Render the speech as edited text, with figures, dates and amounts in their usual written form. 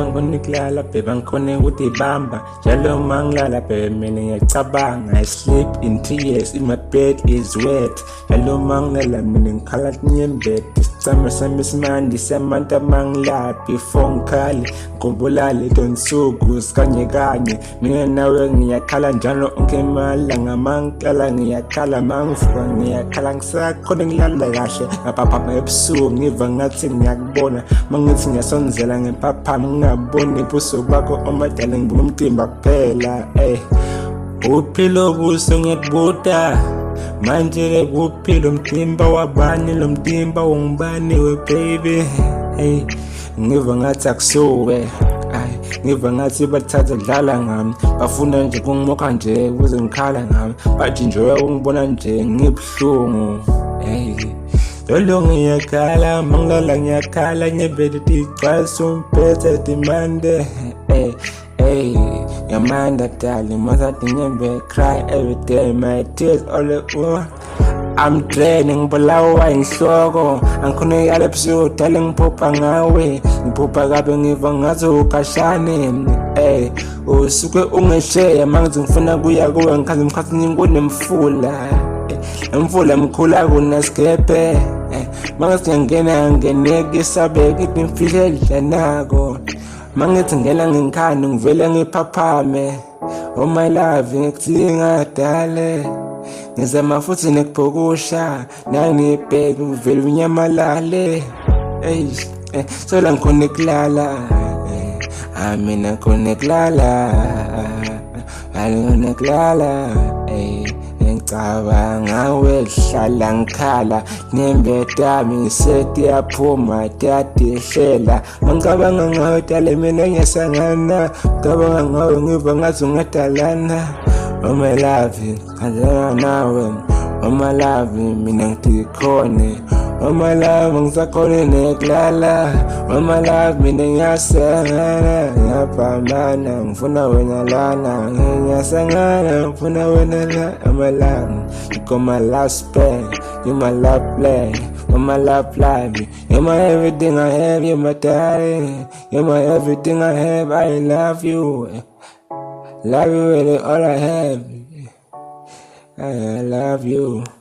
mangikhona ukulala babe angikhona ukuyibamba njalo mangilala babe mina ngiyacabanga I sleep in tears in my bed is wet njalo mangilala mina ngikhala tinyembeti isicama sami esimandi samanta mangilala before ngikhale ngikhumbula leto nsuku sikanye kanye mina nawe ngiyakhala njalo onke malanga mangilala ngiyakhala mangivuka ngiyakhala ngisakhona ngilala kahle ngaphaphama ebusuku ngiva ngathi ngiyakubona mangithi ngiyasonzela ngemphaphama ngingaboni ubuso bakho omadala ngibuka umtimba kuphela uphilo buso ngiyakubuta manje kuphilo umtimba wabani lo mtimba wongibani we baby ngiva ngathi akusuke ngiva ngathi bathatha dlala ngami bafuna nje kungimokha nje ukuze ngikhala ngami bathi nje ungibona nje ngibuhlungu lolo ngiyakhala mangilala ngiyakhala nyebede tigcwalisa umphethe dimande yamanda darling mother nyembe cry every day my tears all over I'm draining ngibulawa inhloko angikhona yale ebusuku dale ngiphupha ngawe ngiphupha kabe ngiva ngathi ukashane usuke ungesheya mangithi ngifuna kuya kuwe ngikhathi mkhathi kunemfula emfula mkhula kunasikephe mangithi ngiyangena ngeneke isabeke imfihlo edlanako mangithi ngena ngikhanda ngivele ngiphaphame oh my love ngikuthinga dale ngizama futhi nekubhukusha nangibheke uvele unyamalale sola ngikhona ukulala mina ngikhona ukulala ngikhona ngicabanga wehlala ngikhala nembetami ngisethi yaphuma tiyadehlela mangicabanga ngawe dale mina ngiyasangana ngicabanga ngawe ngiva ngathi ungadalana oh my love ngizana nawe oh my love mina ngikhona oh my love ngisakhona nekulala oh my love mina ngiyasangana ngiyapambana ngifuna wena lana ngiyasangana ngifuna wena la oh my love you're my last spell you're my love play you're my love life you're my everything I have you're my darling you're my everything I have I love you really all I have I love you.